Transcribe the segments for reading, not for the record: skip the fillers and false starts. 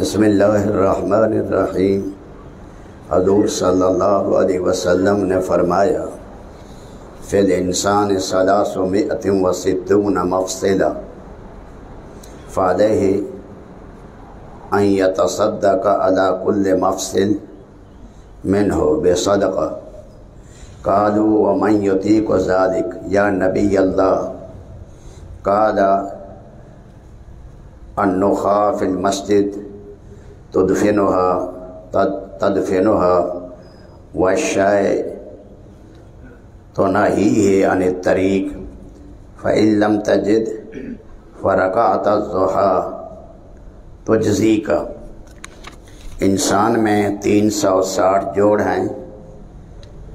بسم اللہ الرحمن الرحیم۔ حضور صلی اللہ علیہ وسلم نے فرمایا فی الانسان 360 مفصلہ فعلیہ ان یتصدق علی کل مفصل منہ بصدقہ۔ قالوا ومن یطیق ذلک یا نبی اللہ؟ قال النخاء فی المسجد تدفنها والشاء تناہیہ عن الطریق فإن لم تجد فرکعۃ الضحیٰ تجزیک۔ انسان میں 360 جوڑ ہیں،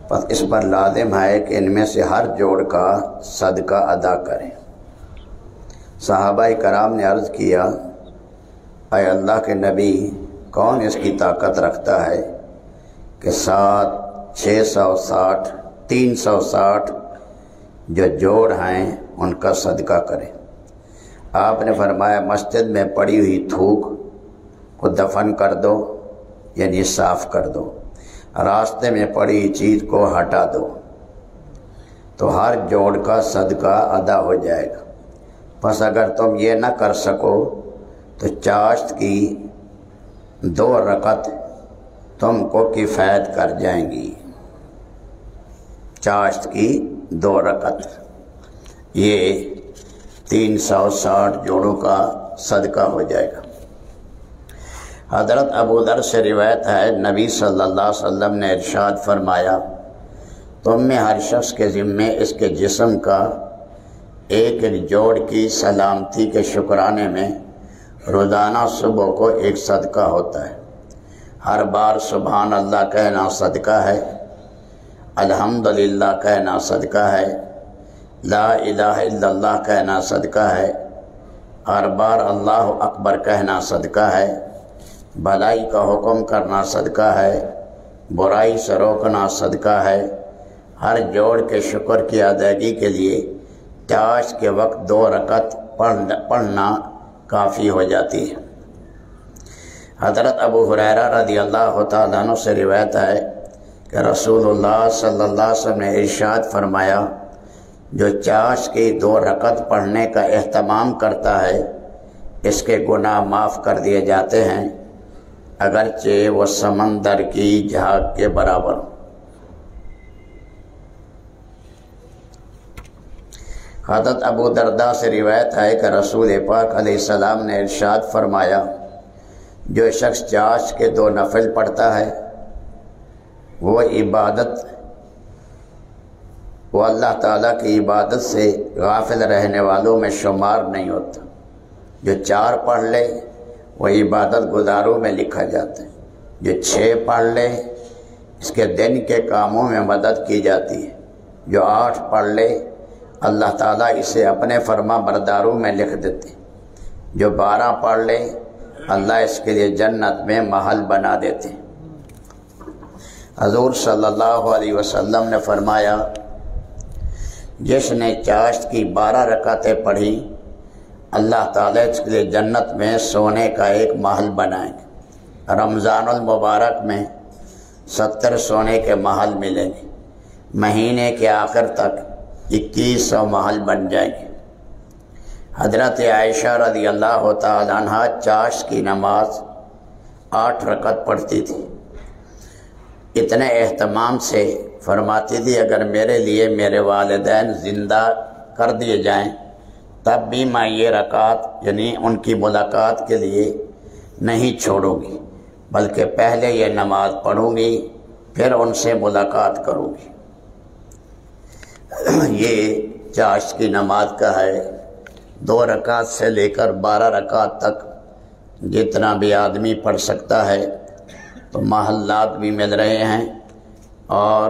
پس اس پر لازم ہے کہ ان میں سے ہر جوڑ کا صدقہ ادا کریں۔ صحابہ کرام نے عرض کیا اے اللہ کے نبی، کون اس کی طاقت رکھتا ہے کہ 360 جو جوڑ ہیں ان کا صدقہ کرے؟ آپ نے فرمایا مسجد میں پڑی ہوئی تھوک کو دفن کر دو، یعنی صاف کر دو، راستے میں پڑی چیز کو ہٹا دو، تو ہر جوڑ کا صدقہ ادا ہو جائے گا۔ پس اگر تم یہ نہ کر سکو تو چاشت کی 2 رکعت تم کو کفایت کر جائیں گی۔ چاشت کی 2 رکعت یہ 360 جوڑوں کا صدقہ ہو جائے گا۔ حضرت ابو ذر سے روایت ہے، نبی صلی اللہ علیہ وسلم نے ارشاد فرمایا تم میں ہر شخص کے ذمے اس کے جسم کا ایک جوڑ کی سلامتی کے شکرانے میں روزانہ صبح کو ایک صدقہ ہوتا ہے۔ ہر بار سبحان اللہ کہنا صدقہ ہے، الحمدللہ کہنا صدقہ ہے، لا الہ الا اللہ کہنا صدقہ ہے، ہر بار اللہ اکبر کہنا صدقہ ہے، بھلائی کا حکم کرنا صدقہ ہے، برائی سے روکنا صدقہ ہے۔ ہر جوڑ کے شکر کی ادائیگی کے لیے چاشت کے وقت 2 رکعت پڑھنا کافی ہو جاتی ہے۔ حضرت ابو ہریرہ رضی اللہ تعالیٰ عنہ سے روایت ہے کہ رسول اللہ صلی اللہ علیہ وسلم نے ارشاد فرمایا جو چاشت کی 2 رکعت پڑھنے کا اہتمام کرتا ہے اس کے گناہ معاف کر دیے جاتے ہیں، اگرچہ وہ سمندر کی جھاگ کے برابر۔ حضرت ابو درداء سے روایت ہے کہ رسول پاک علیہ السلام نے ارشاد فرمایا جو شخص چاشت کے 2 نفل پڑھتا ہے وہ اللہ تعالیٰ کی عبادت سے غافل رہنے والوں میں شمار نہیں ہوتا۔ جو 4 پڑھ لے وہ عبادت گزاروں میں لکھا جاتا ہے، جو 6 پڑھ لے اس کے دن کے کاموں میں مدد کی جاتی ہے، جو 8 پڑھ لے اللہ تعالیٰ اسے اپنے فرما برداروں میں لکھ دیتے، جو 12 پڑھ لے اللہ اس کے لیے جنت میں محل بنا دیتے۔ حضور صلی اللہ علیہ وسلم نے فرمایا جس نے چاشت کی 12 رکعتیں پڑھی اللہ تعالیٰ اس کے لیے جنت میں سونے کا ایک محل بنائیں گے۔ رمضان المبارک میں 70 سونے کے محل ملیں گے، مہینے کے آخر تک 2100 محل بن جائیں گے۔ حضرت عائشہ رضی اللہ تعالیٰ عنہ چاشت کی نماز 8 رکعت پڑھتی تھی، اتنے اہتمام سے فرماتی تھی اگر میرے لیے میرے والدین زندہ کر دیے جائیں تب بھی میں یہ رکعت یعنی ان کی ملاقات کے لیے نہیں چھوڑوں گی، بلکہ پہلے یہ نماز پڑھوں گی پھر ان سے ملاقات کروں گی۔ یہ چاشت کی نماز کا ہے، 2 رکعت سے لے کر 12 رکعت تک جتنا بھی آدمی پڑھ سکتا ہے، تو محلات بھی مل رہے ہیں اور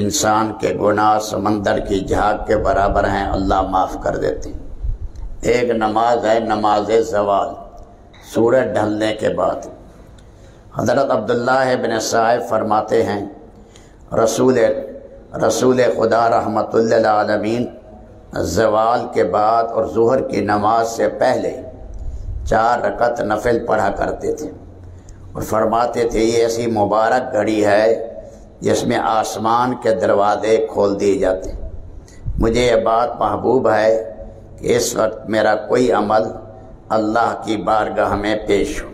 انسان کے گناہ سمندر کی جھاگ کے برابر ہیں، اللہ معاف کر دیتے ہیں۔ ایک نماز ہے نماز زوال، سورج ڈھلنے کے بعد۔ حضرت عبداللہ بن صائب فرماتے ہیں رسول خدا رحمت للعالمین زوال کے بعد اور ظہر کی نماز سے پہلے 4 رکعت نفل پڑھا کرتے تھے اور فرماتے تھے یہ ایسی مبارک گھڑی ہے جس میں آسمان کے دروازے کھول دیے جاتے ہیں۔ مجھے یہ بات محبوب ہے کہ اس وقت میرا کوئی عمل اللہ کی بارگاہ میں پیش ہو۔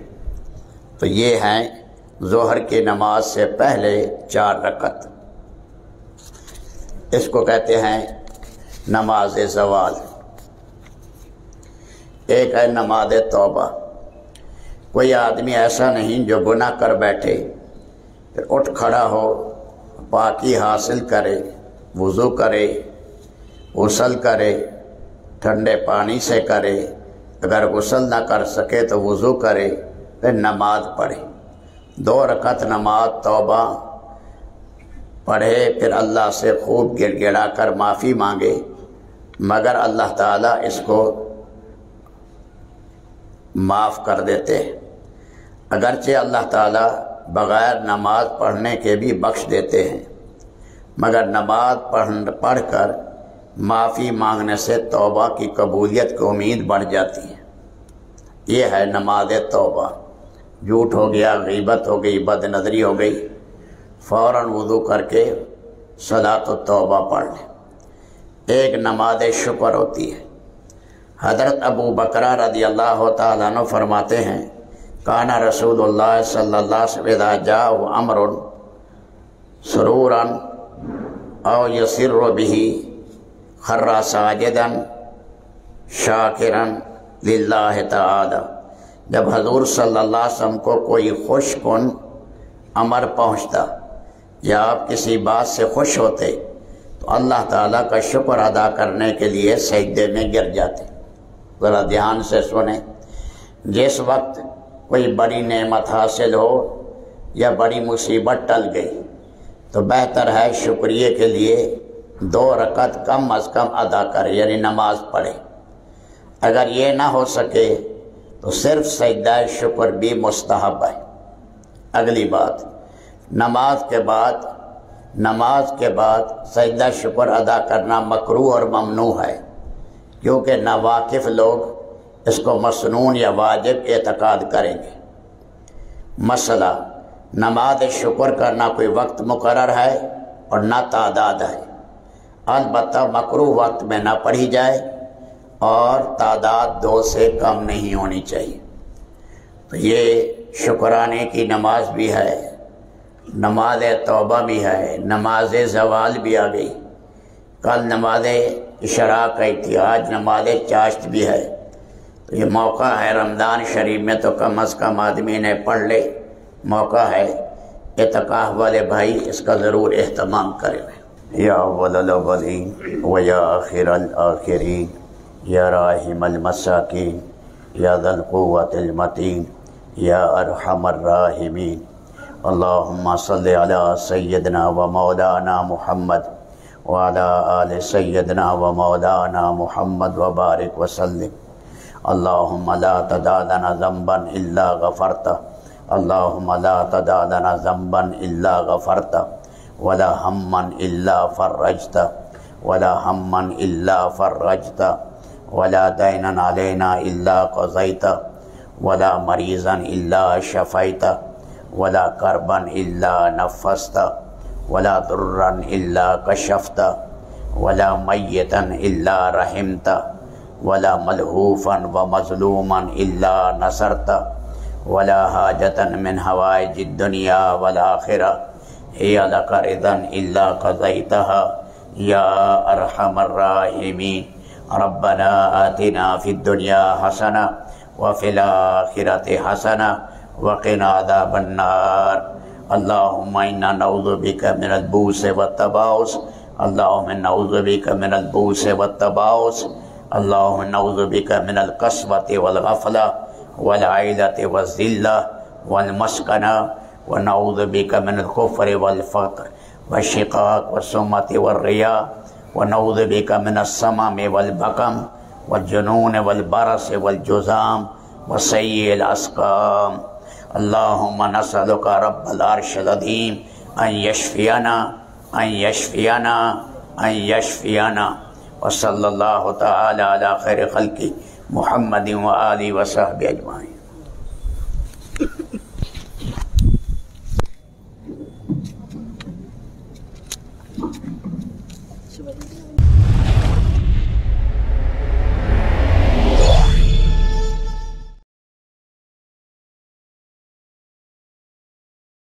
تو یہ ہیں ظہر کی نماز سے پہلے 4 رکعت، اس کو کہتے ہیں نماز زوال۔ ایک ہے نماز توبہ۔ کوئی آدمی ایسا نہیں جو گناہ کر بیٹھے پھر اٹھ کھڑا ہو، پاکی حاصل کرے، وضو کرے، غسل کرے، ٹھنڈے پانی سے کرے، اگر غسل نہ کر سکے تو وضو کرے، پھر نماز پڑھے، 2 رکعت نماز توبہ پڑھے، پھر اللہ سے خوب گڑ گڑا کر معافی مانگے، مگر اللہ تعالیٰ اس کو معاف کر دیتے ہیں۔ اگرچہ اللہ تعالیٰ بغیر نماز پڑھنے کے بھی بخش دیتے ہیں، مگر نماز پڑھ کر معافی مانگنے سے توبہ کی قبولیت کی امید بڑھ جاتی ہے۔ یہ ہے نماز توبہ۔ جھوٹ ہو گیا، غیبت ہو گئی، بد نظری ہو گئی، فوراً وضو کر کے صلاۃ التوبہ پڑھ لیں۔ ایک نماز شکر ہوتی ہے۔ حضرت ابو بکرہ رضی اللہ تعالیٰ عنہ فرماتے ہیں کانا رسول اللہ صلی اللہ علیہ وسلم اذا جاء امر سرورا او یسر به خر ساجدا شاکرا للہ تعالی۔ جب حضور صلی اللہ علیہ وسلم کو کوئی خوش کن امر پہنچتا یا آپ کسی بات سے خوش ہوتے تو اللہ تعالیٰ کا شکر ادا کرنے کے لیے سجدے میں گر جاتے۔ ذرا دھیان سے سنیں، جس وقت کوئی بڑی نعمت حاصل ہو یا بڑی مصیبت ٹل گئی تو بہتر ہے شکریہ کے لیے 2 رکعت کم از کم ادا کرے، یعنی نماز پڑھے۔ اگر یہ نہ ہو سکے تو صرف سجدہ شکر بھی مستحب ہے۔ اگلی بات، نماز کے بعد سجدہ شکر ادا کرنا مکروہ اور ممنوع ہے، کیونکہ ناواقف لوگ اس کو مسنون یا واجب اعتقاد کریں گے۔ مسئلہ، نماز شکر کا نہ کوئی وقت مقرر ہے اور نہ تعداد ہے، البتہ مکروہ وقت میں نہ پڑھی جائے اور تعداد 2 سے کم نہیں ہونی چاہیے۔ تو یہ شکرانے کی نماز بھی ہے، نماز توبہ بھی ہے، نماز زوال بھی آ گئی، کل نماز اشراق گئی تھی، آج نماز چاشت بھی ہے۔ تو یہ موقع ہے رمضان شریف میں تو کم از کم آدمی نے پڑھ لے، موقع ہے، اعتکاف والے بھائی اس کا ضرور اہتمام کریں۔ یا اول الاولین و یا آخر الآخرین یا راحم المساکین یا ذا القوة المتین یا ارحم الراحمین۔ اللہم صلی علی سیدنا و مولانا محمد وعلی آل سیدنا و مولانا محمد وبارک وسلم۔ اللہم لا تدع لنا ذنبا الا غفرتہ، اللہم لا تدع لنا ذنبا الا غفرتہ، ولا ہما الا فرجتہ، ولا ہما الا فرجتہ، ولا دینا علینا الا قضیتہ، ولا مریضا الا شفیتہ، ولا کربا الا نفستہ، ولا ضرا الا کشفتہ، ولا میتا الا رحمتہ، ولا ملہوفا ومظلوما الا نصرتہ، ولا حاجتا من حوائج الدنیا والآخرہ ہی لک رضا الا قضیتها یا ارحم الراحمین۔ ربنا آتنا فی الدنیا حسنہ وفی الآخرۃ حسنہ وقنا عذاب النار۔ اللہم انا نعوذ بک من البؤس والتباؤس، اللہم نعوذ بک من البؤس والتباؤس، اللہم نعوذ بک من القسوۃ والغفلہ والعیلۃ والذلہ والمسکنہ، ونعوذ بک من الکفر والفقر والشقاق والسمۃ والریاء، ونعوذ بک من السمم والبکم والجنون والبرص والجذام وسیء الاسقام۔ اللہم نسألک رب العرش العظیم ان یشفینا ان یشفینا ان یشفینا۔ وصلی اللہ تعالی علی خیر خلقی محمد و آلہ و صحبہ اجمعین۔